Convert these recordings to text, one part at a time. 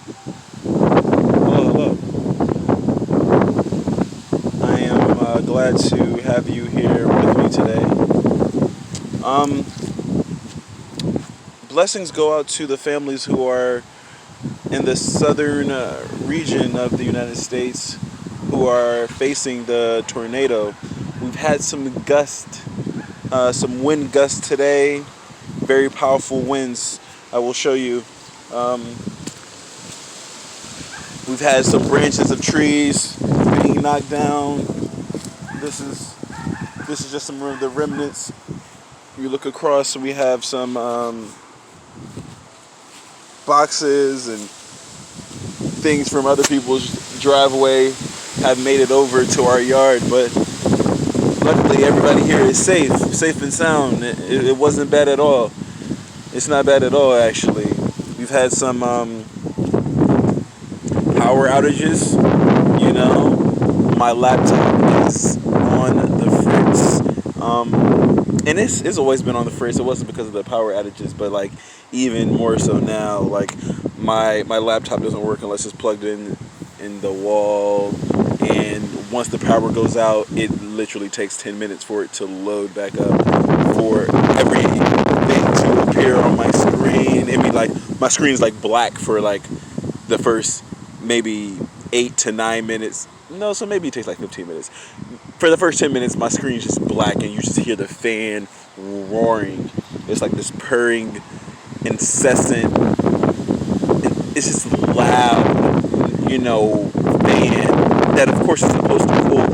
Hello, hello. I am glad to have you here with me today. Um, Blessings go out to the families who are in the southern region of the United States who are facing the tornado. We've had some wind gusts today, very powerful winds. I will show you. Um, we've had some branches of trees being knocked down. This is this is just some of the remnants. You look across, we have some boxes and things from other people's driveway have made it over to our yard, but luckily everybody here is safe and sound. It wasn't bad at all. It's not bad at all, actually. We've had some power outages. You know, my laptop is on the fritz. And it's always been on the fritz. It wasn't because of the power outages, but like even more so now. Like my laptop doesn't work unless it's plugged in the wall. And once the power goes out, it literally takes 10 minutes for it to load back up, for everything to appear on my screen. I mean, like my screen is like black for like the first maybe 8 to 9 minutes. No, so maybe it takes like 15 minutes. For the first 10 minutes, my screen is just black, and you just hear the fan roaring. It's like this purring, incessant. It's just loud, fan that, of course, is supposed to cool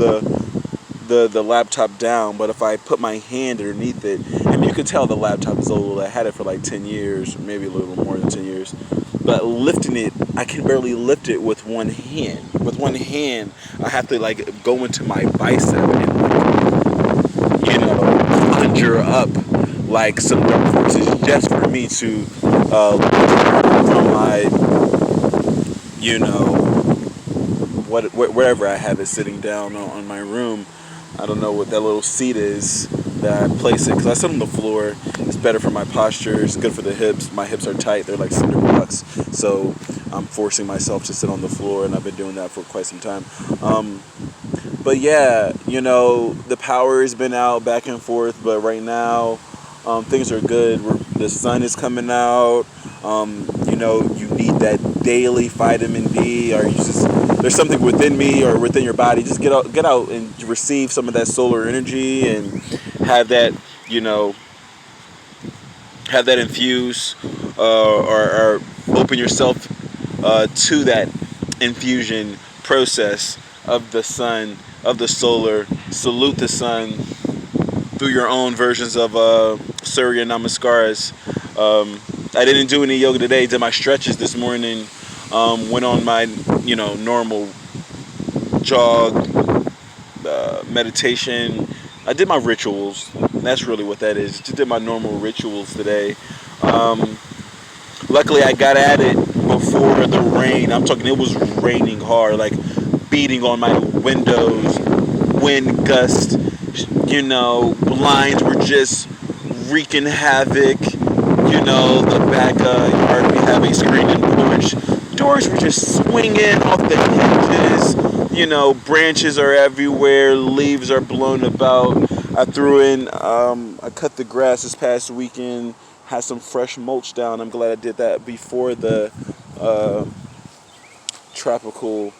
the laptop down. But if I put my hand underneath it, and you can tell the laptop is old. I had it for like 10 years, maybe a little more than 10 years. But lifting it, I can barely lift it with one hand. With one hand, I have to like go into my bicep and conjure up like some dark forces just for me to from my, wherever I have it sitting down on my room. I don't know what that little seat is that I place it, because I sit on the floor. It's better for my posture. It's good for the hips. My hips are tight. They're like cinder blocks. So I'm forcing myself to sit on the floor, and I've been doing that for quite some time. But yeah, the power has been out back and forth, but right now things are good. The sun is coming out. You need that daily vitamin D, or there's something within me or within your body. Just get out and receive some of that solar energy and have that, infuse, or open yourself to that infusion process of the sun, of the solar. Salute the sun through your own versions of Surya Namaskaras. I didn't do any yoga today. Did my stretches this morning. Went on my normal jog, meditation. I did my rituals. That's really what that is. Just did my normal rituals today. Luckily, I got at it before the rain. I'm talking, it was raining hard, like beating on my windows, wind gust. Blinds were just wreaking havoc. The back yard, we have a screened-in porch. Doors were just swinging off the hinges. Branches are everywhere. Leaves are blown about. I threw in, I cut the grass this past weekend. Had some fresh mulch down. I'm glad I did that before the tropical,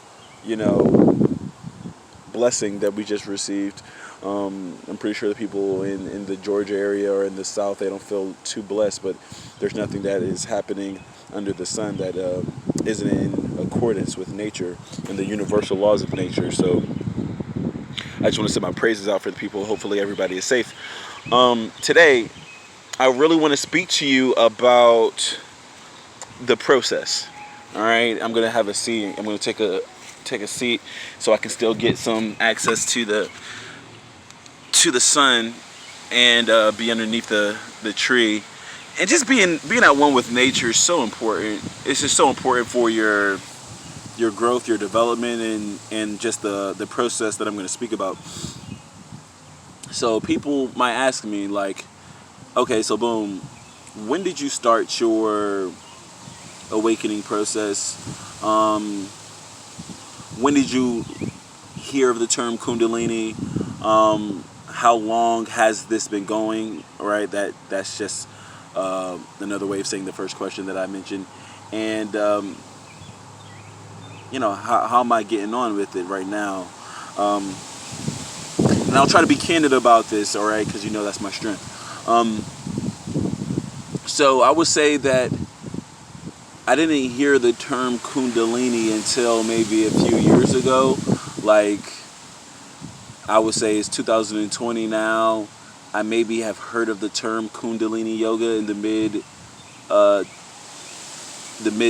blessing that we just received. I'm pretty sure the people in the Georgia area or in the South, they don't feel too blessed, but there's nothing that is happening under the sun that isn't in accordance with nature and the universal laws of nature. So I just want to send my praises out for the people. Hopefully everybody is safe. Today, I really want to speak to you about the process. All right, I'm gonna have a seat. I'm gonna take a seat so I can still get some access to the sun and be underneath the tree, and just being at one with nature is so important. It's just so important for your growth, your development, and just the process that I'm going to speak about. So people might ask me like, okay, so boom, when did you start your awakening process. When did you hear of the term Kundalini? How long has this been going? Right, that's just another way of saying the first question that I mentioned. And how am I getting on with it right now? And I'll try to be candid about this, all right, because that's my strength. So I would say that I didn't hear the term Kundalini until maybe a few years ago. Like, I would say it's 2020 now. I maybe have heard of the term Kundalini yoga in the mid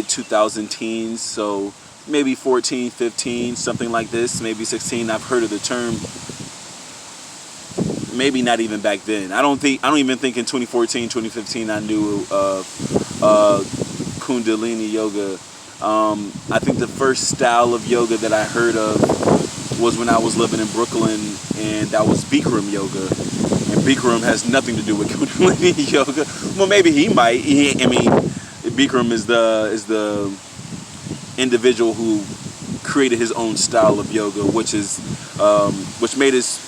2000 teens. So maybe 14, 15, something like this, maybe 16. I've heard of the term. Maybe not even back then. I don't even think in 2014, 2015 I knew Kundalini yoga. I think the first style of yoga that I heard of was when I was living in Brooklyn, and that was Bikram yoga. And Bikram has nothing to do with Kundalini yoga. Well, maybe he might. Bikram is the individual who created his own style of yoga, which made his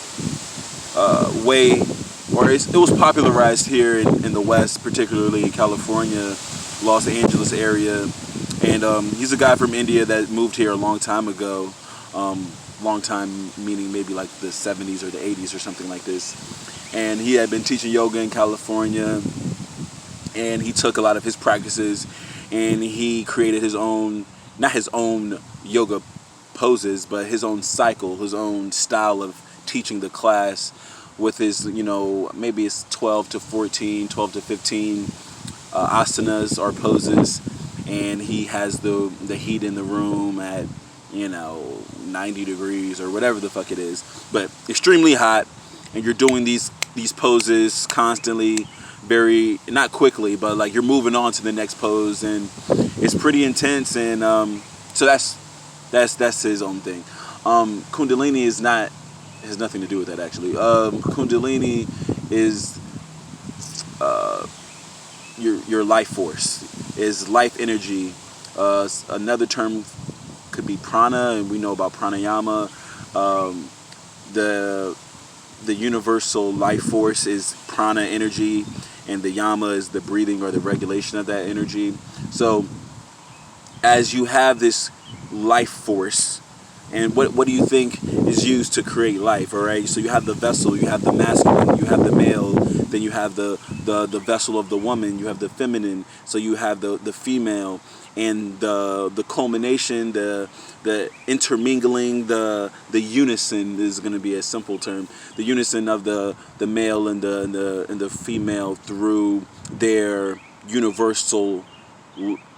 it was popularized here in the West, particularly California, Los Angeles area. And he's a guy from India that moved here a long time ago. Long time meaning maybe like the 70s or the 80s or something like this. And he had been teaching yoga in California, and he took a lot of his practices and he created his own, not his own yoga poses, but his own cycle, his own style of teaching the class with his, maybe it's 12 to 15 asanas or poses. And he has the heat in the room at 90 degrees or whatever the fuck it is, but extremely hot, and you're doing these poses constantly, very, not quickly, but like you're moving on to the next pose, and it's pretty intense. And so that's his own thing. Kundalini has nothing to do with that, actually. Kundalini is your life force, is life energy. Another term could be prana, and we know about pranayama. The universal life force is prana energy, and the yama is the breathing or the regulation of that energy. So as you have this life force, and what do you think is used to create life? All right, so you have the vessel, you have the masculine, you have the male, then you have the vessel of the woman, you have the feminine, so you have the female, and the culmination, the intermingling, the unison is going to be a simple term. The unison of the male and the female through their universal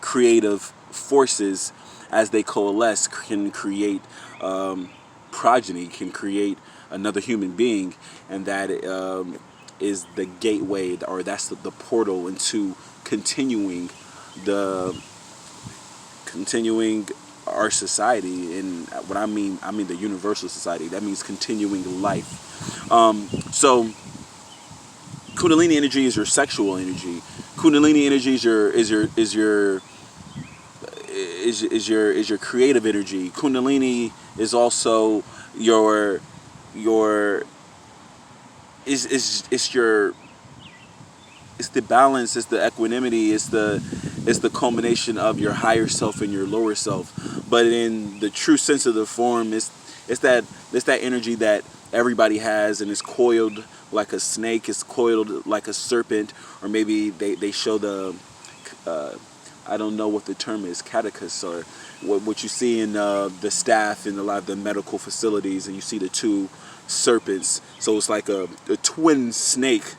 creative forces, as they coalesce, can create progeny, can create another human being, and that is the gateway, or that's the portal into continuing our society. And what I mean the universal society. That means continuing life. So Kundalini energy is your sexual energy. Kundalini energy is your creative energy. Kundalini is also your it's the balance, it's the equanimity, it's the culmination of your higher self and your lower self. But in the true sense of the form, it's that energy that everybody has, and is coiled like a snake, is coiled like a serpent, or maybe they show the I don't know what the term is, catechus, or what you see in the staff in a lot of the medical facilities, and you see the two serpents. So it's like a twin snake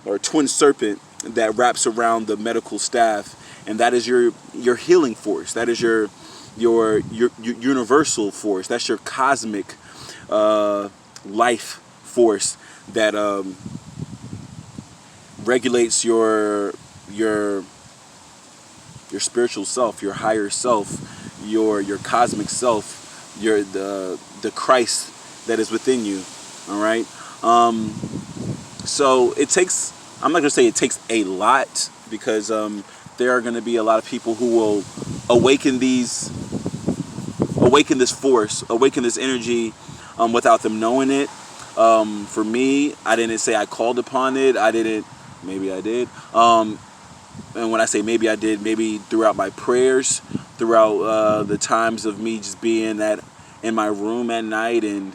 or a twin serpent that wraps around the medical staff, and that is your healing force. That is your universal force. That's your cosmic life force that regulates your spiritual self, your higher self, your cosmic self, the Christ that is within you. All right. So it takes, I'm not gonna say it takes a lot, because there are going to be a lot of people who will awaken this force, awaken this energy, without them knowing it. For me, I didn't say I called upon it. I didn't. Maybe I did. And when I say maybe I did, maybe throughout my prayers, throughout the times of me just being in my room at night, and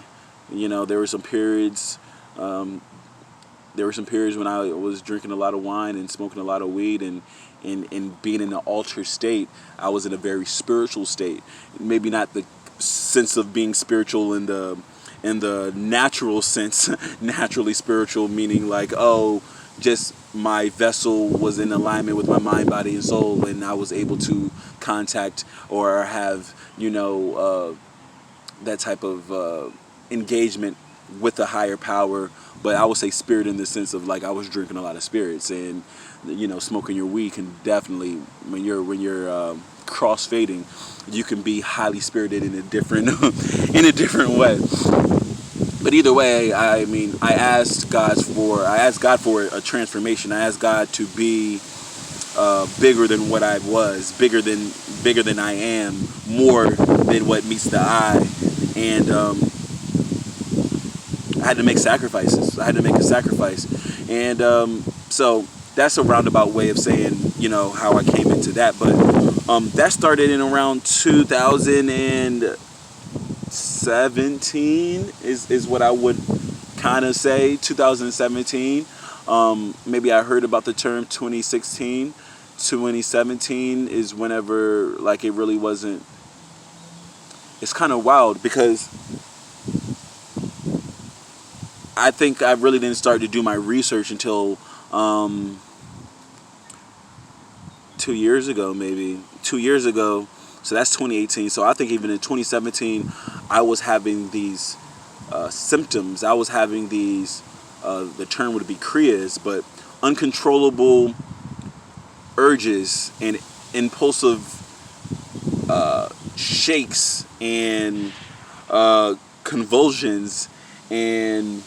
there were some periods. There were some periods when I was drinking a lot of wine and smoking a lot of weed, and being in an altered state. I was in a very spiritual state. Maybe not the sense of being spiritual in the natural sense, naturally spiritual, meaning like, oh, just my vessel was in alignment with my mind, body, and soul, and I was able to contact or have, that type of engagement with a higher power. But I would say spirit in the sense of like I was drinking a lot of spirits, and smoking your weed can definitely, when you're cross-fading, you can be highly spirited in a different in a different way. But either way, I mean, I asked God for a transformation. I asked God to be bigger than what I was, bigger than I am, more than what meets the eye, and I had to make sacrifices. I had to make a sacrifice, and so that's a roundabout way of saying, how I came into that. But that started in around 2017 is what I would kind of say. 2017. Maybe I heard about the term 2016. 2017 is whenever, like, it really wasn't. It's kind of wild because I think I really didn't start to do my research until 2 years ago, maybe 2 years ago. So that's 2018. So I think even in 2017, I was having these symptoms. I was having these, the term would be kriyas, but uncontrollable urges and impulsive shakes and convulsions, and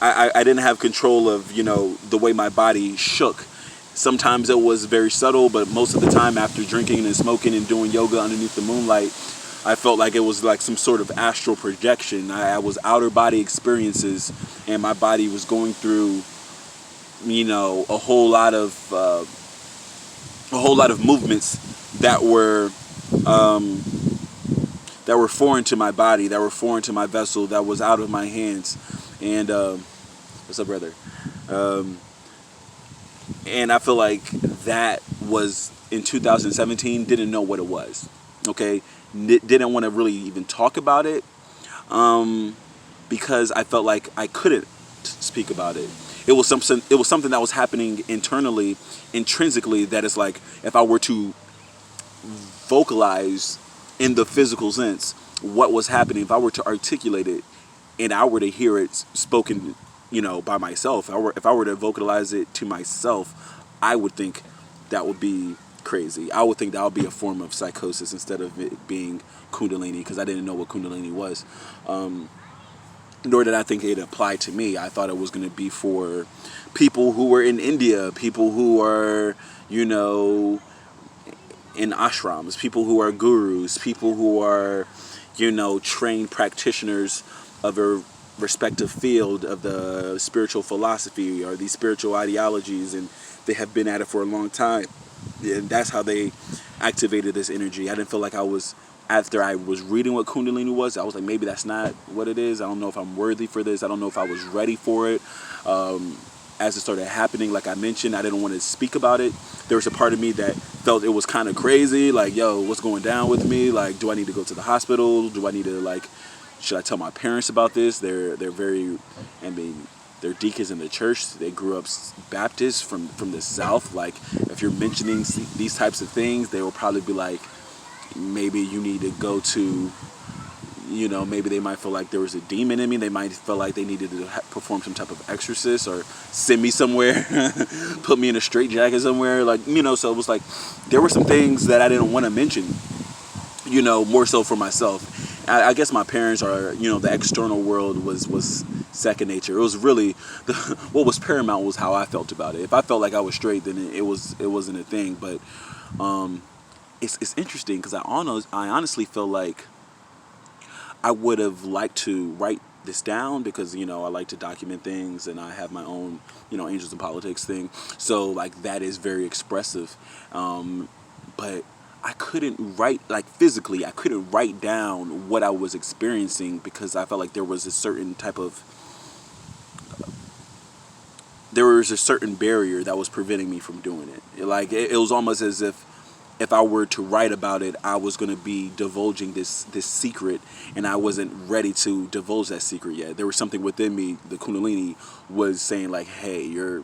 I didn't have control of the way my body shook. Sometimes it was very subtle, but most of the time after drinking and smoking and doing yoga underneath the moonlight, I felt like it was like some sort of astral projection. I was outer body experiences, and my body was going through a whole lot of movements that were foreign to my body, that were foreign to my vessel, that was out of my hands. And what's up, brother? And I feel like that was in 2017. Didn't know what it was. Okay, didn't want to really even talk about it, because I felt like I couldn't speak about it. It was something that was happening internally, intrinsically. That is like, if I were to vocalize in the physical sense what was happening, if I were to articulate it, and I were to hear it spoken, by myself, if I were to vocalize it to myself, I would think that would be crazy. I would think that would be a form of psychosis instead of it being Kundalini, because I didn't know what Kundalini was. Nor did I think it applied to me. I thought it was going to be for people who were in India, people who are, in ashrams, people who are gurus, people who are, trained practitioners of a respective field of the spiritual philosophy or these spiritual ideologies, and they have been at it for a long time. And that's how they activated this energy. I didn't feel like after I was reading what Kundalini was, I was like, maybe that's not what it is. I don't know if I'm worthy for this. I don't know if I was ready for it. As it started happening, like I mentioned, I didn't want to speak about it. There was a part of me that felt it was kind of crazy. Like, yo, what's going down with me? Like, do I need to go to the hospital? Do I need to, should I tell my parents about this? They're deacons in the church. They grew up Baptist from the South. Like, if you're mentioning these types of things, they will probably be like, maybe you need to go to, maybe they might feel like there was a demon in me. They might feel like they needed to perform some type of exorcist or send me somewhere, put me in a straitjacket somewhere. So it was like, there were some things that I didn't want to mention, more so for myself. I guess my parents are, the external world was second nature. It was really what was paramount was how I felt about it. If I felt like I was straight, then it wasn't a thing. But it's interesting because I honestly feel like I would have liked to write this down because I like to document things, and I have my own Angels in Politics thing. So like that is very expressive, but I couldn't write, like, physically. I couldn't write down what I was experiencing because I felt like there was a certain barrier that was preventing me from doing it. Like it was almost as if I were to write about it, I was going to be divulging this secret, and I wasn't ready to divulge that secret yet. There was something within me, the Kundalini was saying like, "Hey, you're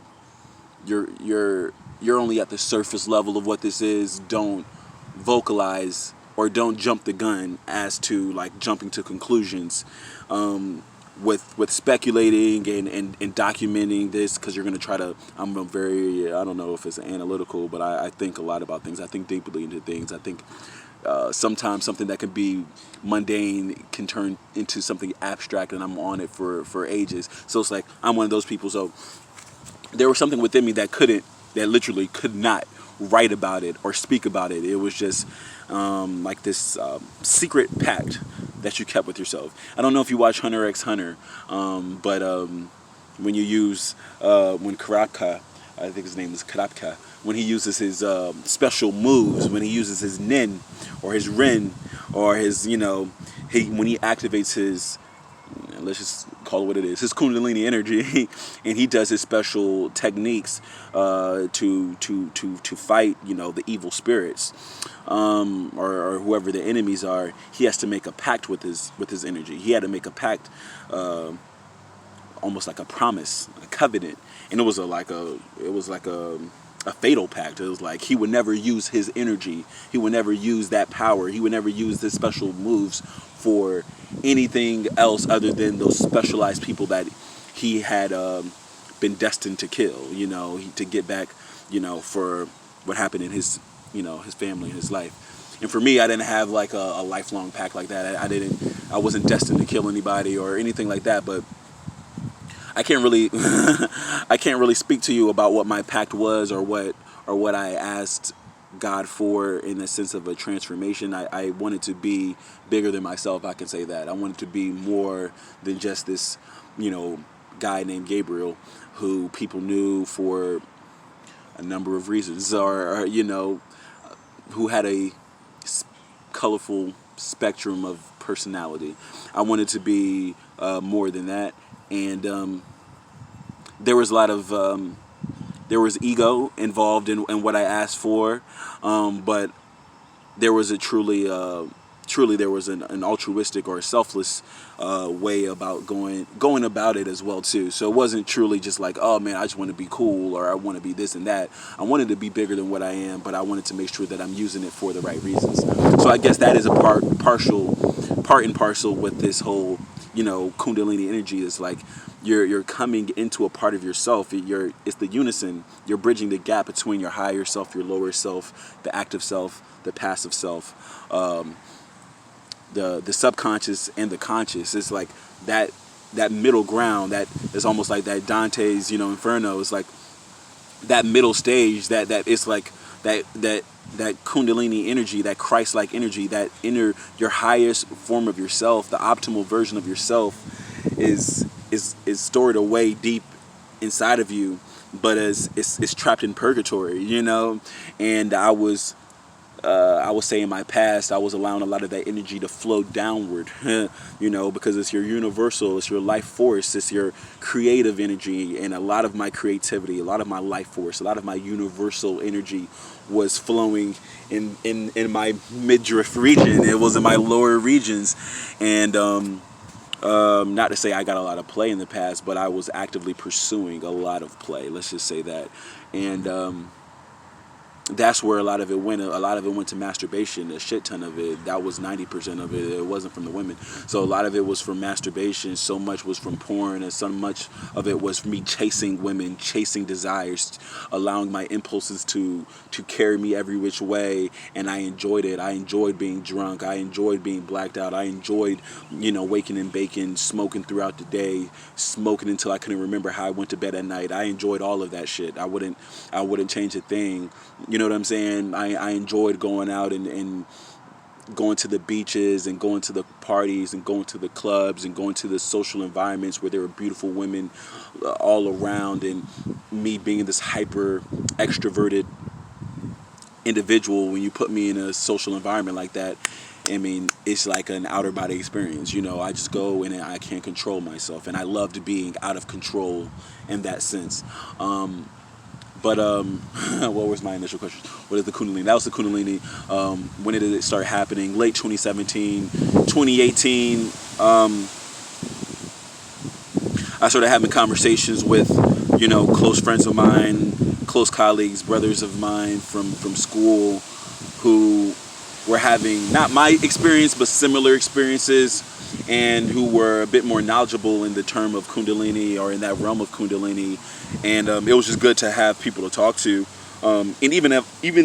only at the surface level of what this is. Don't vocalize or don't jump the gun as to like jumping to conclusions." With speculating and documenting this, because you're going to try to, I'm a very, I don't know if it's analytical, but I think a lot about things. I think deeply into things. I think sometimes something that can be mundane can turn into something abstract, and I'm on it for ages. So it's like I'm one of those people. So there was something within me that literally could not write about it or speak about it. It was just like this secret pact that you kept with yourself. I don't know if you watch Hunter x Hunter, but when you use when Karapka, I think his name is Karapka, when he uses his special moves, when he uses his Nin or his Rin or his when he activates his, let's just call it what it is, his Kundalini energy, and he does his special techniques to fight the evil spirits, or whoever the enemies are. He has to make a pact with his energy. He had to make a pact, almost like a promise, a covenant, and it was like a fatal pact. It was like he would never use his energy. He would never use that power. He would never use his special moves for anything else other than those specialized people that he had been destined to kill. To get back, for what happened in his family, his life. And for me, I didn't have like a lifelong pact like that. I wasn't destined to kill anybody or anything like that. But I can't really I can't really speak to you about what my pact was or what I asked God for in the sense of a transformation. I wanted to be bigger than myself. I can say that. I wanted to be more than just this, guy named Gabriel who people knew for a number of reasons, or who had a colorful spectrum of personality. I wanted to be more than that. And there was a lot of there was ego involved in what I asked for, but there was a truly there was an altruistic or a selfless way about going about it as well too. So it wasn't truly just like, oh man, I just want to be cool or I want to be this and that. I wanted to be bigger than what I am, but I wanted to make sure that I'm using it for the right reasons. So I guess that is a part and parcel with this whole Kundalini energy. Is like you're coming into a part of yourself. It's the unison. You're bridging the gap between your higher self, your lower self, the active self, the passive self, the subconscious and the conscious. It's like that middle ground that is almost like that Dante's Inferno. It's like that middle stage that it's like that Kundalini energy, that Christ-like energy, that your highest form of yourself, the optimal version of yourself is stored away deep inside of you, but it's trapped in purgatory, and I would say in my past, I was allowing a lot of that energy to flow downward, because it's your universal, it's your life force, it's your creative energy, and a lot of my creativity, a lot of my life force, a lot of my universal energy was flowing in my midriff region. It was in my lower regions, and not to say I got a lot of play in the past, but I was actively pursuing a lot of play. Let's just say that, and that's where a lot of it went. A lot of it went to masturbation. A shit ton of it. That was 90% of it. It wasn't from the women. So a lot of it was from masturbation. So much was from porn, and so much of it was me chasing women, chasing desires, allowing my impulses to carry me every which way. And I enjoyed it. I enjoyed being drunk. I enjoyed being blacked out. I enjoyed, waking and baking, smoking throughout the day, smoking until I couldn't remember how I went to bed at night. I enjoyed all of that shit. I wouldn't change a thing. You know what I'm saying? I enjoyed going out and going to the beaches and going to the parties and going to the clubs and going to the social environments where there were beautiful women all around, and me being this hyper extroverted individual. When you put me in a social environment like that, I mean, it's like an outer body experience. I just go and I can't control myself, and I loved being out of control in that sense. But what was my initial question? What is the Kundalini? That was the Kundalini. When did it start happening? Late 2017, 2018. I started having conversations with, close friends of mine, close colleagues, brothers of mine from school, who were having not my experience but similar experiences, and who were a bit more knowledgeable in the term of Kundalini, or in that realm of Kundalini. And it was just good to have people to talk to. And even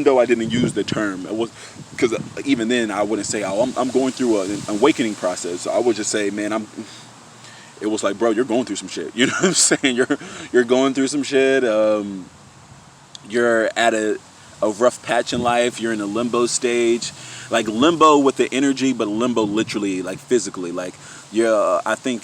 though I didn't use the term, it was because even then I wouldn't say, "Oh, I'm going through an awakening process." I would just say, "Man, It was like, bro, you're going through some shit." You know what I'm saying? You're going through some shit. You're at a rough patch in life. You're in a limbo stage, like limbo with the energy, but limbo literally, like physically. Like, I think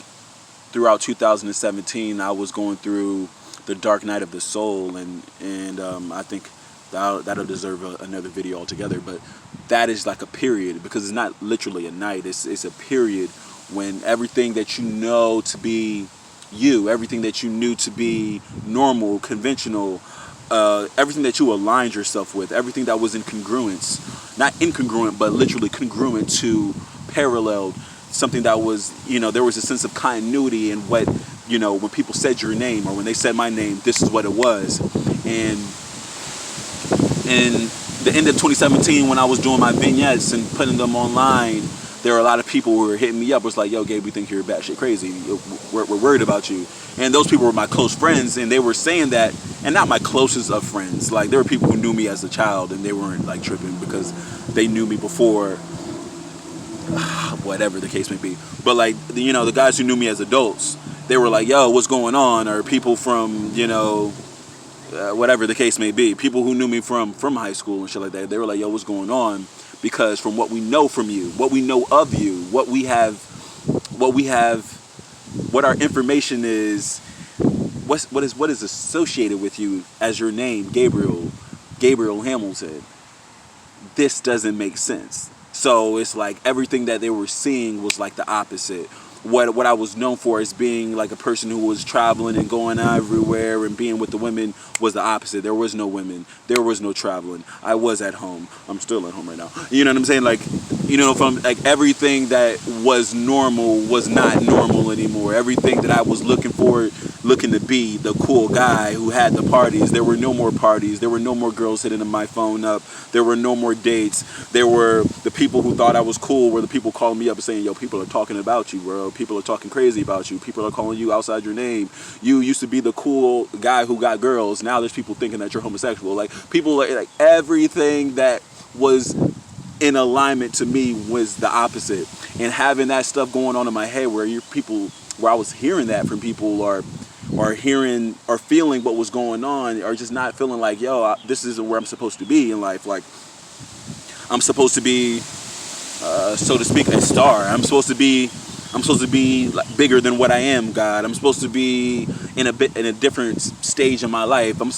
throughout 2017, I was going through the dark night of the soul, and I think that'll deserve another video altogether. But that is like a period, because it's not literally a night. It's a period when everything that you know to be you, everything that you knew to be normal, conventional, everything that you aligned yourself with, everything that was in congruence, not incongruent, but literally congruent to, paralleled, something that was, there was a sense of continuity in what, when people said your name, or when they said my name, this is what it was. And in the end of 2017, when I was doing my vignettes and putting them online, there were a lot of people who were hitting me up. It was like, "Yo, Gabe, we think you're batshit crazy. We're worried about you." And those people were my close friends, and they were saying that, and not my closest of friends. Like, there were people who knew me as a child, and they weren't like tripping because they knew me before, whatever the case may be. But like, the guys who knew me as adults, they were like, "Yo, what's going on?" Or people from, whatever the case may be, people who knew me from high school and shit like that, they were like, "Yo, what's going on?" Because from what we know from you, what we know of you, what our information is, what is associated with you as your name, Gabriel Hamilton, this doesn't make sense. So it's like everything that they were seeing was like the opposite. What I was known for as being like a person who was traveling and going everywhere and being with the women was the opposite. There was no women. There was no traveling. I was at home. I'm still at home right now. You know what I'm saying? Like, from like everything that was normal was not normal anymore. Everything that I was looking to be, the cool guy who had the parties, there were no more parties. There were no more girls hitting my phone up. There were no more dates. There were the people who thought I was cool were the people calling me up and saying, "Yo, people are talking about you, bro. People are talking crazy about you. People are calling you outside your name. You used to be the cool guy who got girls. Now there's people thinking that you're homosexual." Like, people, like everything that was in alignment to me was the opposite. And having that stuff going on in my head, where I was hearing that from people, or hearing or feeling what was going on, or just not feeling like, "Yo, this isn't where I'm supposed to be in life." Like, I'm supposed to be, so to speak, a star. I'm supposed to be like bigger than what I am, God. I'm supposed to be in a different stage in my life. I'm not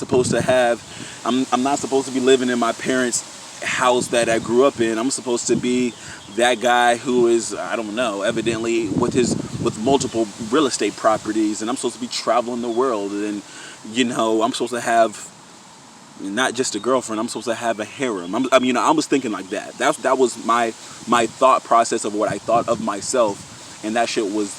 supposed to be living in my parents' house that I grew up in. I'm supposed to be that guy who is, I don't know, evidently with multiple real estate properties, and I'm supposed to be traveling the world, and I'm supposed to have not just a girlfriend. I'm supposed to have a harem. I was thinking like that. That was my thought process of what I thought of myself, and that shit was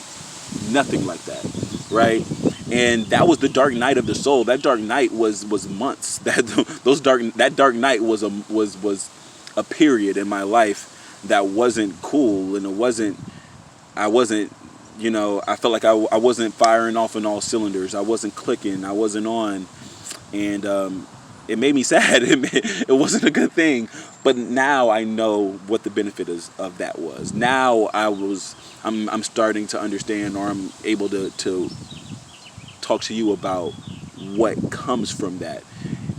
nothing like that, right? And that was the dark night of the soul. That dark night was months. That dark night was a period in my life that wasn't cool, and I wasn't, I felt like I wasn't firing off on all cylinders. I wasn't clicking. I wasn't on, and it made me sad. It wasn't a good thing. But now I know what the benefit of that was. Now I'm starting to understand, or I'm able to talk to you about what comes from that,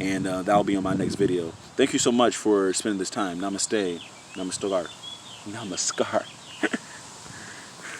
and that'll be on my next video. Thank you so much for spending this time. Namaste. Namaskar. Namaskar.